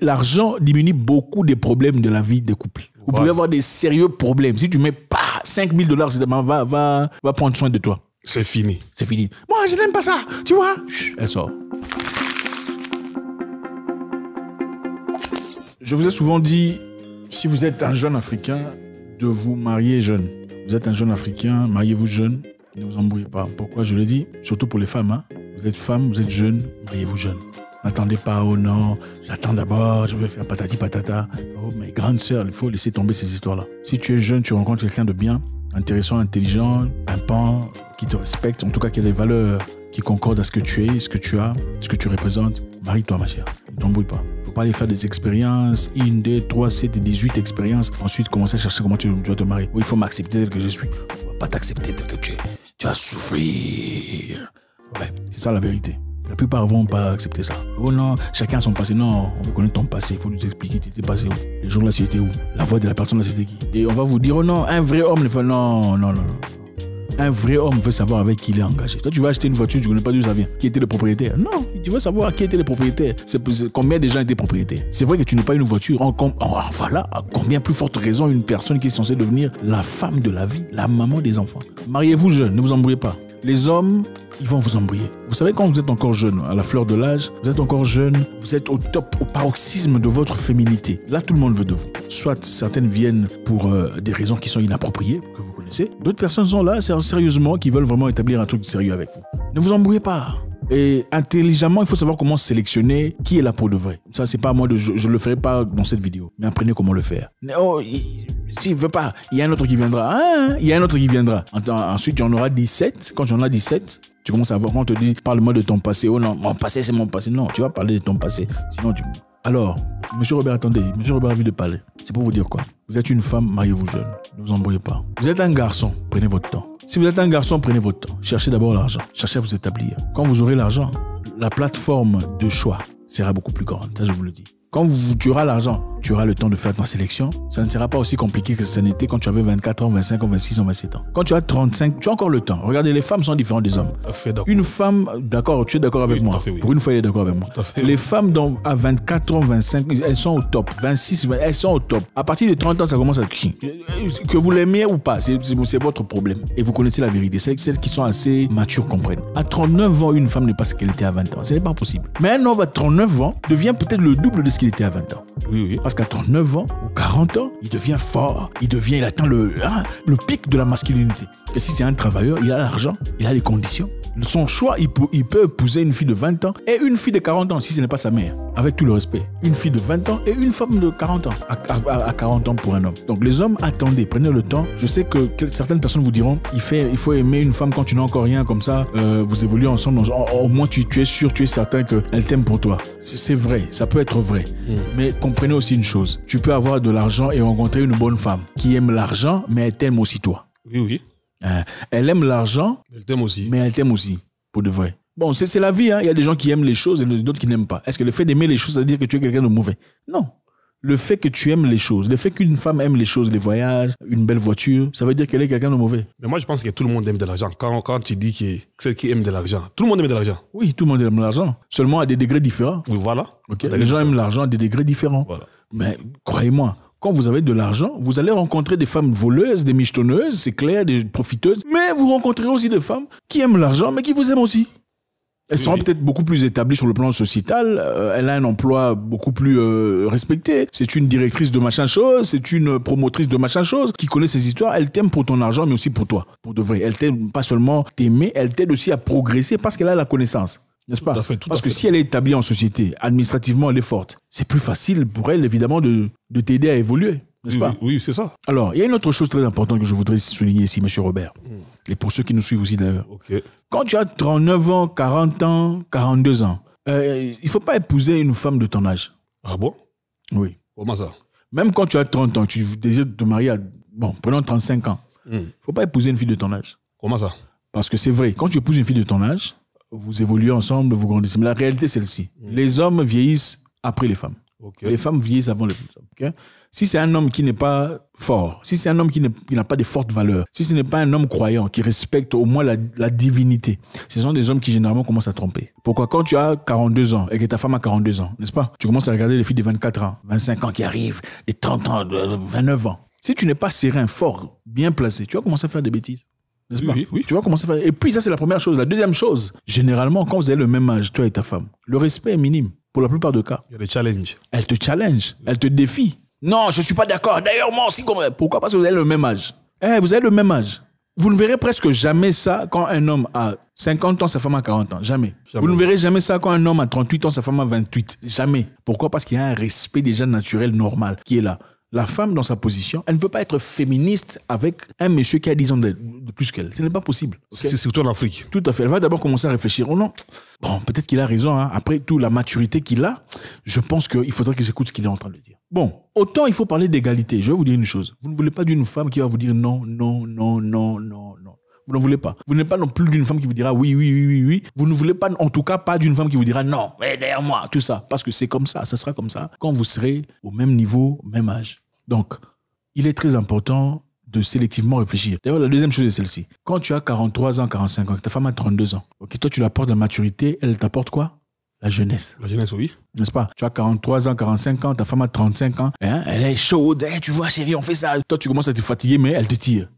L'argent diminue beaucoup des problèmes de la vie des couples. Vous pouvez avoir des sérieux problèmes. Si tu mets pas $5 000, va prendre soin de toi. C'est fini. C'est fini. Moi, je n'aime pas ça. Tu vois? Chut, elle sort. Je vous ai souvent dit, si vous êtes un jeune Africain, de vous marier jeune. Vous êtes un jeune Africain, mariez-vous jeune. Ne vous embrouillez pas. Pourquoi je le dis? Surtout pour les femmes. Hein? Vous êtes femme, vous êtes jeune, mariez-vous jeune. N'attendez pas, oh non, j'attends d'abord, je veux faire patati patata. Oh, mes grandes sœurs, il faut laisser tomber ces histoires-là. Si tu es jeune, tu rencontres quelqu'un de bien, intéressant, intelligent, pimpant, qui te respecte, en tout cas qui a des valeurs qui concordent à ce que tu es, ce que tu as, ce que tu représentes, marie-toi, ma chère. Ne t'embrouille pas. Il ne faut pas aller faire des expériences, 1, 2, 3, 7, 18 expériences. Ensuite, commencer à chercher comment tu dois te marier. Oui, il faut m'accepter tel que je suis. On ne va pas t'accepter tel que tu es. Tu vas souffrir. Ouais, c'est ça la vérité. La plupart vont pas accepter ça. Oh non, chacun a son passé. Non, on veut connaître ton passé. Il faut nous expliquer, tu étais passé où? Les jours-là, tu étais où? La voix de la personne, là, c'était qui? Et on va vous dire, oh non, un vrai homme ne fait... Non. Un vrai homme veut savoir avec qui il est engagé. Toi, tu vas acheter une voiture, tu ne connais pas d'où ça vient. Qui était le propriétaire? Non, tu veux savoir qui était le propriétaire. Combien de gens étaient propriétaires. C'est vrai que tu n'as pas une voiture. Voilà, à combien plus forte raison une personne qui est censée devenir la femme de la vie, la maman des enfants. Mariez-vous jeune, ne vous embrouillez pas. Les hommes, ils vont vous embrouiller. Vous savez, quand vous êtes encore jeune, à la fleur de l'âge, vous êtes encore jeune, vous êtes au top, au paroxysme de votre féminité. Là, tout le monde veut de vous. Soit certaines viennent pour des raisons qui sont inappropriées, que vous connaissez. D'autres personnes sont là, sérieusement, qui veulent vraiment établir un truc sérieux avec vous. Ne vous embrouillez pas. Et intelligemment, il faut savoir comment sélectionner qui est là pour de vrai. Ça, c'est pas à moi je le ferai pas dans cette vidéo. Mais apprenez comment le faire. Oh, s'il veut pas, il y a un autre qui viendra. Ah, il y a un autre qui viendra. Ensuite, il y en aura 17. Quand il y en a 17, tu commences à voir, quand on te dit, parle-moi de ton passé. Oh non, mon passé, c'est mon passé. Non, tu vas parler de ton passé. Sinon, Alors, monsieur Robert, attendez. Monsieur Robert a envie de parler. C'est pour vous dire quoi? Vous êtes une femme, mariez-vous jeune. Ne vous embrouillez pas. Vous êtes un garçon, prenez votre temps. Si vous êtes un garçon, prenez votre temps. Cherchez d'abord l'argent. Cherchez à vous établir. Quand vous aurez l'argent, la plateforme de choix sera beaucoup plus grande. Ça, je vous le dis. Quand tu auras l'argent, tu auras le temps de faire ta sélection. Ça ne sera pas aussi compliqué que ça n'était quand tu avais 24 ans, 25 ans, 26 ans, 27 ans. Quand tu as 35, tu as encore le temps. Regardez, les femmes sont différentes des hommes. Une femme, d'accord, tu es d'accord avec moi. Fait, oui. Pour une fois, elle est d'accord avec moi. Les femmes à 24 ans, 25, elles sont au top. 26, elles sont au top. À partir de 30 ans, ça commence à... Que vous l'aimiez ou pas, c'est votre problème. Et vous connaissez la vérité. Celles qui sont assez matures comprennent. À 39 ans, une femme n'est pas ce qu'elle était à 20 ans. Ce n'est pas possible. Mais un homme à 39 ans devient peut-être le double de ce qu'il était à 20 ans. Oui. Parce qu'à 39 ans ou 40 ans, il devient fort. Il atteint le pic de la masculinité. Et si c'est un travailleur, il a l'argent, il a les conditions. Son choix, il peut épouser une fille de 20 ans et une fille de 40 ans, si ce n'est pas sa mère. Avec tout le respect. Une fille de 20 ans et une femme de 40 ans. À 40 ans pour un homme. Donc les hommes, attendez, prenez le temps. Je sais que certaines personnes vous diront, il faut aimer une femme quand tu n'as encore rien, comme ça, vous évoluez ensemble. Au moins, tu es sûr, tu es certain qu'elle t'aime pour toi. C'est vrai, ça peut être vrai. Mais comprenez aussi une chose. Tu peux avoir de l'argent et rencontrer une bonne femme qui aime l'argent, mais elle t'aime aussi toi. Oui. Elle aime l'argent, elle t'aime aussi. Mais elle t'aime aussi, pour de vrai. Bon, c'est la vie, hein. Il y a des gens qui aiment les choses et d'autres qui n'aiment pas. Est-ce que le fait d'aimer les choses, ça veut dire que tu es quelqu'un de mauvais? Non. Le fait que tu aimes les choses, le fait qu'une femme aime les choses, les voyages, une belle voiture, ça veut dire qu'elle est quelqu'un de mauvais. Mais moi, je pense que tout le monde aime de l'argent. Quand tu dis que celle qui aime de l'argent, tout le monde aime de l'argent. Oui, tout le monde aime l'argent. Seulement à des degrés différents. Oui, voilà. Okay. Les gens aiment l'argent à des degrés différents. Voilà. Mais croyez-moi, quand vous avez de l'argent, vous allez rencontrer des femmes voleuses, des michetonneuses, c'est clair, des profiteuses. Mais vous rencontrerez aussi des femmes qui aiment l'argent, mais qui vous aiment aussi. Elles seront peut-être beaucoup plus établies sur le plan sociétal. Elle a un emploi beaucoup plus respecté. C'est une directrice de machin chose, c'est une promotrice de machin chose qui connaît ses histoires. Elle t'aime pour ton argent, mais aussi pour toi, pour de vrai. Elle t'aime pas seulement t'aimer, elle t'aide aussi à progresser parce qu'elle a la connaissance. N'est-ce pas? Parce que si elle est établie en société, administrativement, elle est forte. C'est plus facile pour elle, évidemment, de t'aider à évoluer. N'est-ce pas? Oui, c'est ça. Alors, il y a une autre chose très importante que je voudrais souligner ici, monsieur Robert. Et pour ceux qui nous suivent aussi d'ailleurs. Okay. Quand tu as 39 ans, 40 ans, 42 ans, il ne faut pas épouser une femme de ton âge. Ah bon? Oui. Comment ça? Même quand tu as 30 ans, tu désires te marier à, prenons 35 ans. Il ne faut pas épouser une fille de ton âge. Comment ça? Parce que c'est vrai, quand tu épouses une fille de ton âge, vous évoluez ensemble, vous grandissez. Mais la réalité, c'est celle-ci. Les hommes vieillissent après les femmes. Ok. Les femmes vieillissent avant les hommes. Okay? Si c'est un homme qui n'est pas fort, si c'est un homme qui n'a pas de fortes valeurs, si ce n'est pas un homme croyant qui respecte au moins la divinité, ce sont des hommes qui généralement commencent à tromper. Pourquoi? Quand tu as 42 ans et que ta femme a 42 ans, n'est-ce pas? Tu commences à regarder les filles de 24 ans, 25 ans qui arrivent, des 30 ans, 29 ans. Si tu n'es pas serein, fort, bien placé, tu vas commencer à faire des bêtises. N'est-ce pas? Oui. Tu vas commencer à faire... Et puis ça, c'est la première chose. La deuxième chose, généralement, quand vous avez le même âge, toi et ta femme, le respect est minime. Pour la plupart des cas. Il y a des challenges. Elle te challenge, elle te défie. Non, je ne suis pas d'accord. D'ailleurs, moi aussi. Pourquoi? Parce que vous avez le même âge. Vous avez le même âge. Vous ne verrez presque jamais ça quand un homme a 50 ans, sa femme a 40 ans. Jamais. Vous ne verrez jamais ça quand un homme a 38 ans, sa femme a 28. Jamais. Pourquoi? Parce qu'il y a un respect déjà naturel, normal, qui est là. La femme, dans sa position, elle ne peut pas être féministe avec un monsieur qui a 10 ans de plus qu'elle. Ce n'est pas possible. Okay? C'est surtout en Afrique. Tout à fait. Elle va d'abord commencer à réfléchir. Oh non, bon, peut-être qu'il a raison. Hein. Après tout, la maturité qu'il a, je pense qu'il faudrait que j'écoute ce qu'il est en train de dire. Bon, autant il faut parler d'égalité. Je vais vous dire une chose. Vous ne voulez pas d'une femme qui va vous dire non, non, non, non, non, non. Vous n'en voulez pas. Vous n'êtes pas non plus d'une femme qui vous dira oui, oui, oui, oui, oui. Vous ne voulez pas, en tout cas, pas d'une femme qui vous dira non, mais derrière moi, tout ça. Parce que c'est comme ça, ça sera comme ça quand vous serez au même niveau, au même âge. Donc, il est très important de sélectivement réfléchir. D'ailleurs, la deuxième chose est celle-ci. Quand tu as 43 ans, 45 ans, que ta femme a 32 ans, okay, toi, tu lui apportes la maturité, elle t'apporte quoi? La jeunesse. La jeunesse, oui. N'est-ce pas? Tu as 43 ans, 45 ans, ta femme a 35 ans, hein, elle est chaude, hein, tu vois, chérie, on fait ça. Toi, tu commences à te fatiguer, mais elle te tire.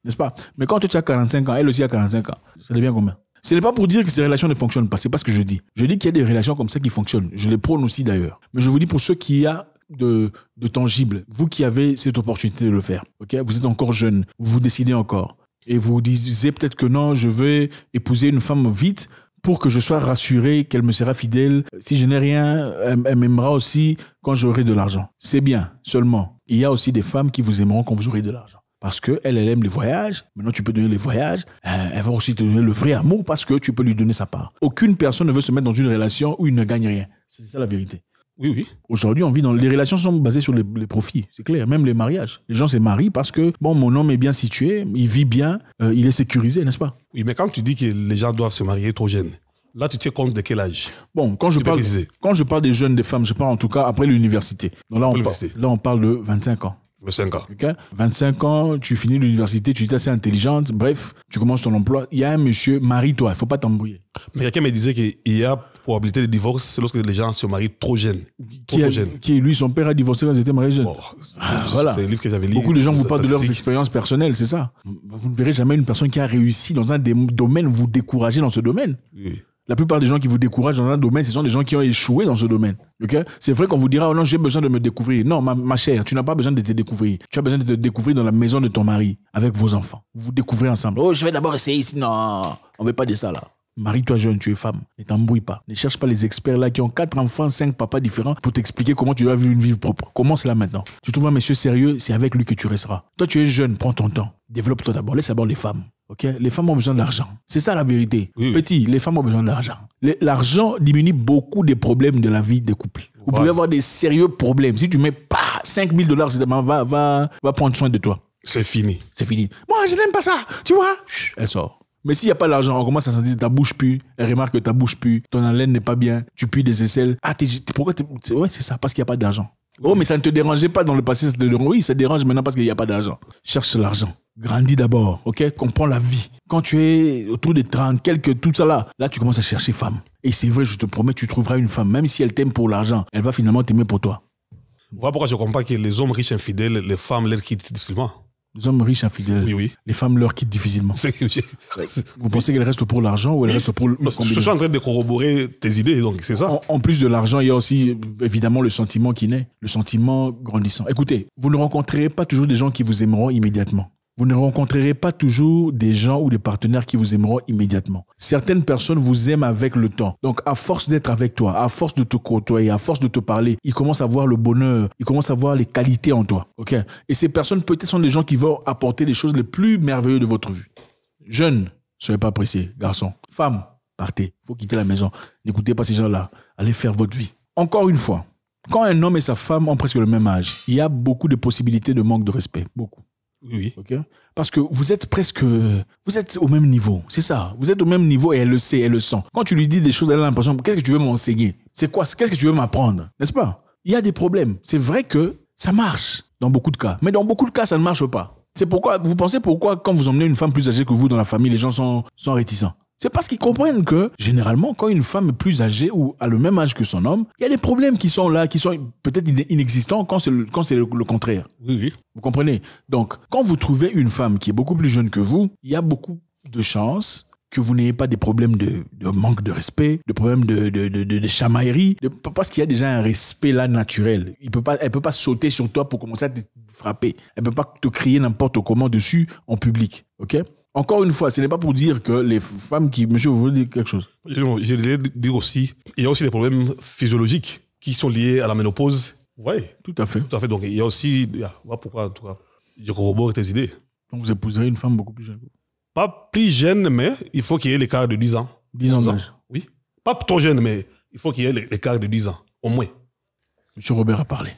N'est-ce pas? Mais quand tu as 45 ans, elle aussi a 45 ans, ça devient combien? Ce n'est pas pour dire que ces relations ne fonctionnent pas, c'est pas ce que je dis. Je dis qu'il y a des relations comme ça qui fonctionnent. Je les prône aussi d'ailleurs. Mais je vous dis pour ceux qui ont de tangible, vous qui avez cette opportunité de le faire, okay? Vous êtes encore jeune, vous décidez encore, et vous disiez peut-être que non, je vais épouser une femme vite pour que je sois rassuré qu'elle me sera fidèle. Si je n'ai rien, elle m'aimera aussi quand j'aurai de l'argent. C'est bien, seulement, il y a aussi des femmes qui vous aimeront quand vous aurez de l'argent. Parce qu'elle aime les voyages. Maintenant, tu peux donner les voyages. Elle va aussi te donner le vrai amour parce que tu peux lui donner sa part. Aucune personne ne veut se mettre dans une relation où il ne gagne rien. C'est ça la vérité. Oui, oui. Aujourd'hui, on vit dans... Les relations sont basées sur les profits. C'est clair. Même les mariages. Les gens se marient parce que, bon, mon homme est bien situé, il vit bien, il est sécurisé, n'est-ce pas? Oui, mais quand tu dis que les gens doivent se marier trop jeunes, là, tu tiens compte de quel âge? Bon, quand je parle des jeunes, des femmes, je parle en tout cas après l'université. Donc là, on parle de 25 ans. 25 ans. Okay? 25 ans, tu finis l'université, tu es assez intelligente, bref, tu commences ton emploi. Il y a un monsieur, marie-toi, il ne faut pas t'embrouiller. Mais quelqu'un me disait qu'il y a probabilité de divorce lorsque les gens se marient trop jeunes. Qui lui, son père a divorcé quand ils étaient mariés jeunes. Oh, voilà. C'est un livre que j'avais lu. Beaucoup de gens vous parlent de leurs expériences personnelles, c'est ça. Vous ne verrez jamais une personne qui a réussi dans un domaine vous décourager dans ce domaine. Oui. La plupart des gens qui vous découragent dans un domaine, ce sont des gens qui ont échoué dans ce domaine. Okay? C'est vrai qu'on vous dira, oh non, j'ai besoin de me découvrir. Non, ma chère, tu n'as pas besoin de te découvrir. Tu as besoin de te découvrir dans la maison de ton mari, avec vos enfants. Vous vous découvrez ensemble. Oh, je vais d'abord essayer ici. Non, on ne veut pas de ça là. Marie-toi jeune, tu es femme. Ne t'embrouille pas. Ne cherche pas les experts là qui ont 4 enfants, 5 papas différents pour t'expliquer comment tu dois vivre une vie propre. Commence là maintenant. Tu trouves un monsieur sérieux, c'est avec lui que tu resteras. Toi, tu es jeune, prends ton temps. Développe-toi d'abord. Laisse d'abord les femmes. Okay? Les femmes ont besoin d'argent. C'est ça la vérité. Oui. Petit, les femmes ont besoin d'argent. L'argent diminue beaucoup des problèmes de la vie des couples. Vous pouvez avoir des sérieux problèmes. Si tu mets pas $5,000, va prendre soin de toi. C'est fini. C'est fini. Moi, je n'aime pas ça. Tu vois? Elle sort. Mais s'il n'y a pas l'argent, on commence à sentir ta bouche pue. Elle remarque que ta bouche pue. Ton haleine n'est pas bien. Tu pues des aisselles. Ah, pourquoi ouais, c'est ça, parce qu'il n'y a pas d'argent. Oh, mais ça ne te dérangeait pas dans le passé. Oui, ça te dérange maintenant parce qu'il n'y a pas d'argent. Cherche l'argent. Grandis d'abord, ok? Comprends la vie. Quand tu es autour des 30, tout ça là, tu commences à chercher femme. Et c'est vrai, je te promets, tu trouveras une femme. Même si elle t'aime pour l'argent, elle va finalement t'aimer pour toi. Voilà pourquoi je comprends que les hommes riches infidèles, les femmes les quittent difficilement. Les hommes riches infidèles, oui. Les femmes leur quittent difficilement. Vous pensez qu'elles restent pour l'argent ou elles restent pour le combinaison? Je suis en train de corroborer tes idées, donc c'est ça. En plus de l'argent, il y a aussi évidemment le sentiment qui naît, le sentiment grandissant. Écoutez, vous ne rencontrerez pas toujours des gens qui vous aimeront immédiatement. Vous ne rencontrerez pas toujours des gens ou des partenaires qui vous aimeront immédiatement. Certaines personnes vous aiment avec le temps. Donc, à force d'être avec toi, à force de te côtoyer, à force de te parler, ils commencent à voir le bonheur, ils commencent à voir les qualités en toi. Okay? Et ces personnes, peut-être, sont des gens qui vont apporter les choses les plus merveilleuses de votre vie. Jeunes, soyez pas pressés. Garçons, femmes, partez. Il faut quitter la maison. N'écoutez pas ces gens-là. Allez faire votre vie. Encore une fois, quand un homme et sa femme ont presque le même âge, il y a beaucoup de possibilités de manque de respect. Beaucoup. Oui. Okay? Parce que vous êtes au même niveau. C'est ça. Vous êtes au même niveau et elle le sait, elle le sent. Quand tu lui dis des choses, elle a l'impression, qu'est-ce que tu veux m'enseigner? C'est quoi? Qu'est-ce que tu veux m'apprendre? N'est-ce pas? il y a des problèmes. C'est vrai que ça marche dans beaucoup de cas. Mais dans beaucoup de cas, ça ne marche pas. C'est pourquoi, vous pensez pourquoi quand vous emmenez une femme plus âgée que vous dans la famille, les gens sont réticents? C'est parce qu'ils comprennent que, généralement, quand une femme est plus âgée ou a le même âge que son homme, il y a des problèmes qui sont là, qui sont peut-être inexistants quand c'est le contraire. Oui, oui. Vous comprenez? Donc, quand vous trouvez une femme qui est beaucoup plus jeune que vous, il y a beaucoup de chances que vous n'ayez pas des problèmes de manque de respect, de problèmes de chamaillerie, parce qu'il y a déjà un respect là naturel. Elle peut pas sauter sur toi pour commencer à te frapper. Elle peut pas te crier n'importe comment dessus en public. Ok? Encore une fois, ce n'est pas pour dire que les femmes qui... Monsieur, vous voulez dire quelque chose? Je voulais dire aussi, il y a aussi des problèmes physiologiques qui sont liés à la ménopause. Oui. Tout à fait. Tout à fait. Donc, il y a aussi... Voilà pourquoi, en tout cas, je corrobore tes idées. Donc, vous épouserez une femme beaucoup plus jeune. Pas plus jeune, mais il faut qu'il y ait l'écart de 10 ans. 10 ans d'âge. Oui. Pas trop jeune, mais il faut qu'il y ait l'écart de 10 ans, au moins. Monsieur Robert a parlé.